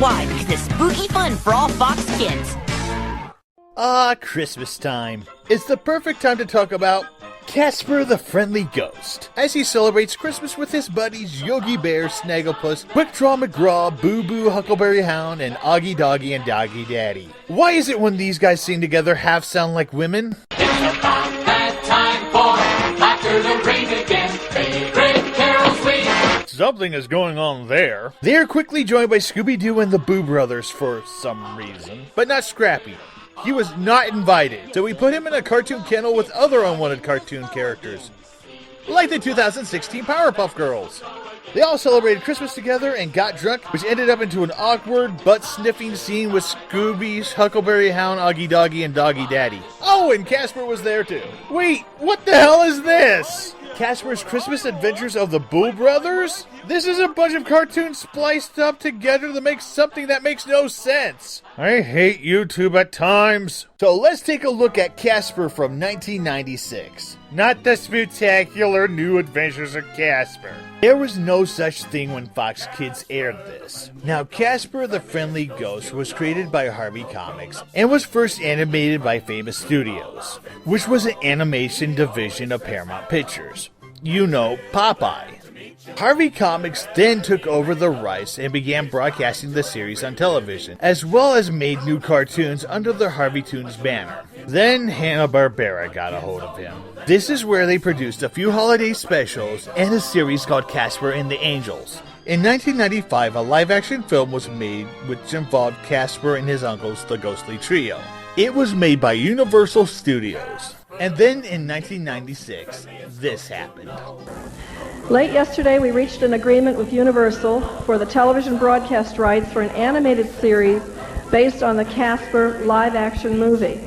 Why? Because it's spooky fun for all Fox kids. Christmas time. It's the perfect time to talk about Casper the Friendly Ghost, as he celebrates Christmas with his buddies Yogi Bear, Snagglepuss, Quick Draw McGraw, Boo Boo, Huckleberry Hound, and Augie Doggy and Doggy Daddy. Why is it when these guys sing together half sound like women? It's about that time for laughter to ring again. Favorite carols we... Something is going on there. They are quickly joined by Scooby-Doo and the Boo Brothers for some reason, but not Scrappy. He was not invited, so we put him in a cartoon kennel with other unwanted cartoon characters, like the 2016 Powerpuff Girls. They all celebrated Christmas together and got drunk, which ended up into an awkward, butt-sniffing scene with Scooby's, Huckleberry Hound, Augie Doggy, and Doggy Daddy. Oh, and Casper was there too. Wait, what the hell is this? Casper's Christmas Adventures of the Boo Brothers? This is a bunch of cartoons spliced up together to make something that makes no sense. I hate YouTube at times. So let's take a look at Casper from 1996. Not the spectacular New Adventures of Casper. There was no such thing when Fox Kids aired this. Now, Casper the Friendly Ghost was created by Harvey Comics and was first animated by Famous Studios, which was an animation division of Paramount Pictures. You know, Popeye. Harvey Comics then took over the rights and began broadcasting the series on television, as well as made new cartoons under the Harvey Toons banner. Then Hanna-Barbera got a hold of him. This is where they produced a few holiday specials and a series called Casper and the Angels. In 1995, a live-action film was made which involved Casper and his uncles, the Ghostly Trio. It was made by Universal Studios. And then in 1996, this happened. Late yesterday, we reached an agreement with Universal for the television broadcast rights for an animated series based on the Casper live-action movie.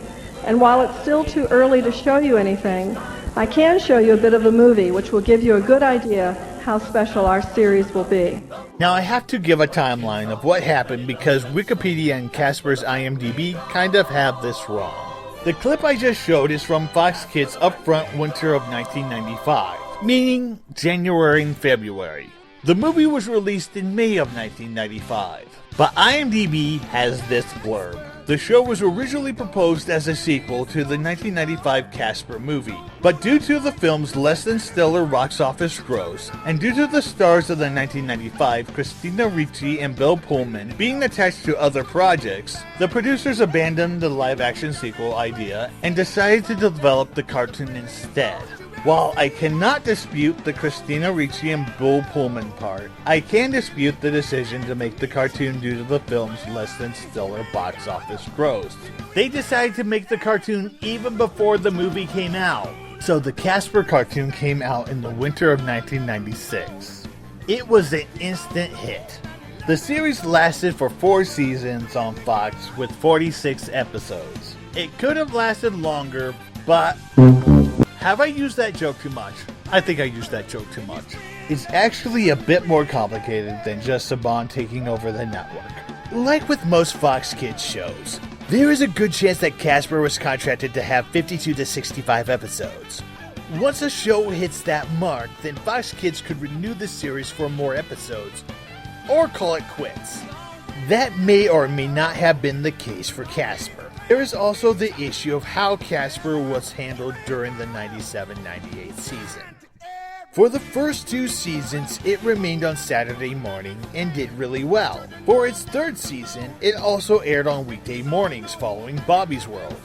And while it's still too early to show you anything, I can show you a bit of the movie, which will give you a good idea how special our series will be. Now I have to give a timeline of what happened because Wikipedia and Casper's IMDb kind of have this wrong. The clip I just showed is from Fox Kids' upfront winter of 1995. Meaning January and February. The movie was released in May of 1995, but IMDb has this blurb. The show was originally proposed as a sequel to the 1995 Casper movie, but due to the film's less than stellar box office gross, and due to the stars of the 1995 Christina Ricci and Bill Pullman being attached to other projects, the producers abandoned the live-action sequel idea and decided to develop the cartoon instead. While I cannot dispute the Christina Ricci and Bill Pullman part, I can dispute the decision to make the cartoon due to the film's less than stellar box office gross. They decided to make the cartoon even before the movie came out, so the Casper cartoon came out in the winter of 1996. It was an instant hit. The series lasted for 4 seasons on Fox with 46 episodes. It could have lasted longer, but... Have I used that joke too much? I think I used that joke too much. It's actually a bit more complicated than just Saban taking over the network. Like with most Fox Kids shows, there is a good chance that Casper was contracted to have 52 to 65 episodes. Once a show hits that mark, then Fox Kids could renew the series for more episodes, or call it quits. That may or may not have been the case for Casper. There is also the issue of how Casper was handled during the 97-98 season. For the first 2 seasons, it remained on Saturday morning and did really well. For its 3rd season, it also aired on weekday mornings following Bobby's World.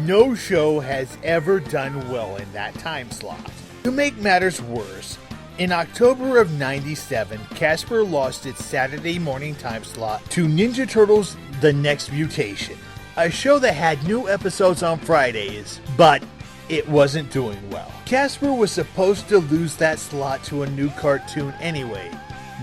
No show has ever done well in that time slot. To make matters worse, in October of 97, Casper lost its Saturday morning time slot to Ninja Turtles: The Next Mutation, a show that had new episodes on Fridays, but it wasn't doing well. Casper was supposed to lose that slot to a new cartoon anyway,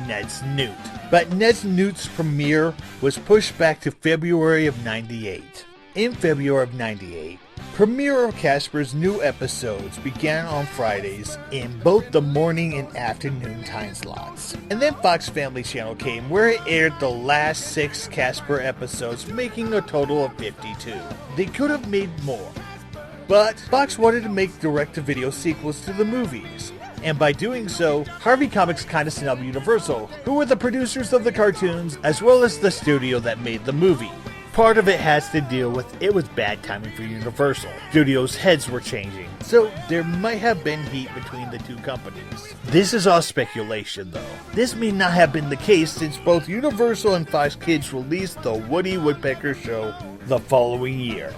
Ned's Newt. But Ned's Newt's premiere was pushed back to February of 98. In February of 98, premiere of Casper's new episodes began on Fridays in both the morning and afternoon time slots. And then Fox Family Channel came, where it aired the last 6 Casper episodes, making a total of 52. They could have made more, but Fox wanted to make direct-to-video sequels to the movies. And by doing so, Harvey Comics kinda snubbed Universal, who were the producers of the cartoons as well as the studio that made the movie. Part of it has to deal with it was bad timing for Universal. Studios' heads were changing, so there might have been heat between the two companies. This is all speculation though. This may not have been the case since both Universal and Fox Kids released the Woody Woodpecker show the following year.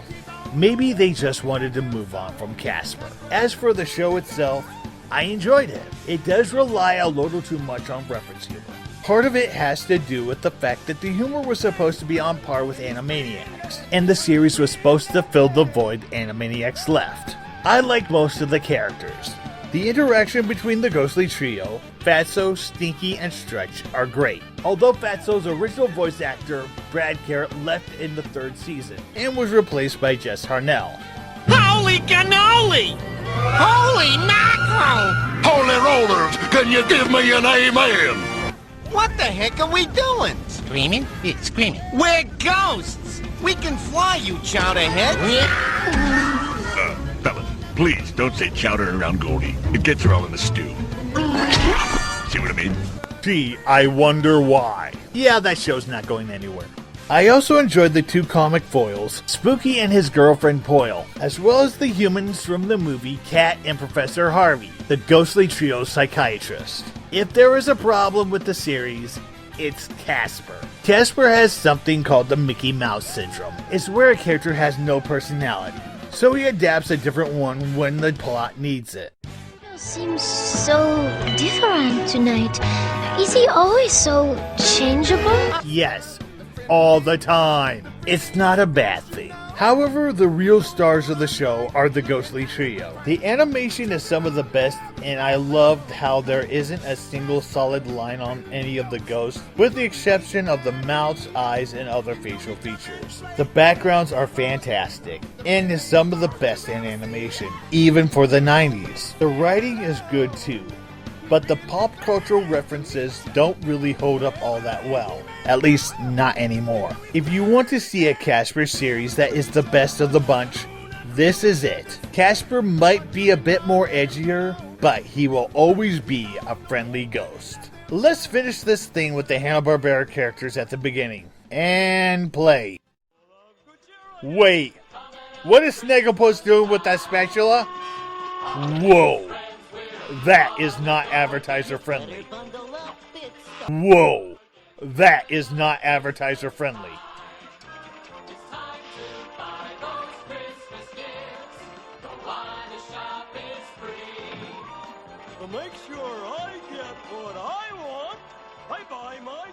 Maybe they just wanted to move on from Casper. As for the show itself, I enjoyed it. It does rely a little too much on reference humor. Part of it has to do with the fact that the humor was supposed to be on par with Animaniacs, and the series was supposed to fill the void Animaniacs left. I liked most of the characters. The interaction between the ghostly trio, Fatso, Stinky, and Stretch, are great. Although Fatso's original voice actor, Brad Garrett, left in the 3rd season and was replaced by Jess Harnell. Holy cannoli! Holy mackerel! Holy rollers, can you give me an amen? What the heck are we doing? Screaming? Yeah, screaming. We're ghosts! We can fly, you chowderhead! Fellas, please don't say chowder around Goldie. It gets her all in the stew. See what I mean? Gee, I wonder why. Yeah, that show's not going anywhere. I also enjoyed the two comic foils, Spooky and his girlfriend Poyle, as well as the humans from the movie Cat and Professor Harvey, the ghostly trio psychiatrist. If there is a problem with the series, it's Casper. Casper has something called the Mickey Mouse Syndrome. It's where a character has no personality, so he adapts a different one when the plot needs it. Seems so different tonight. Is he always so changeable? Yes, all the time. It's not a bad thing. However, the real stars of the show are the ghostly trio. The animation is some of the best, and I loved how there isn't a single solid line on any of the ghosts, with the exception of the mouths, eyes, and other facial features. The backgrounds are fantastic, and is some of the best in animation, even for the 90s. The writing is good too, but the pop cultural references don't really hold up all that well. At least, not anymore. If you want to see a Casper series that is the best of the bunch, this is it. Casper might be a bit more edgier, but he will always be a friendly ghost. Let's finish this thing with the Hanna-Barbera characters at the beginning. And play. Wait, what is Snagglepuss doing with that spatula? Whoa. That is not advertiser friendly. Whoa. That is not advertiser friendly. To make sure I get what I want, I buy my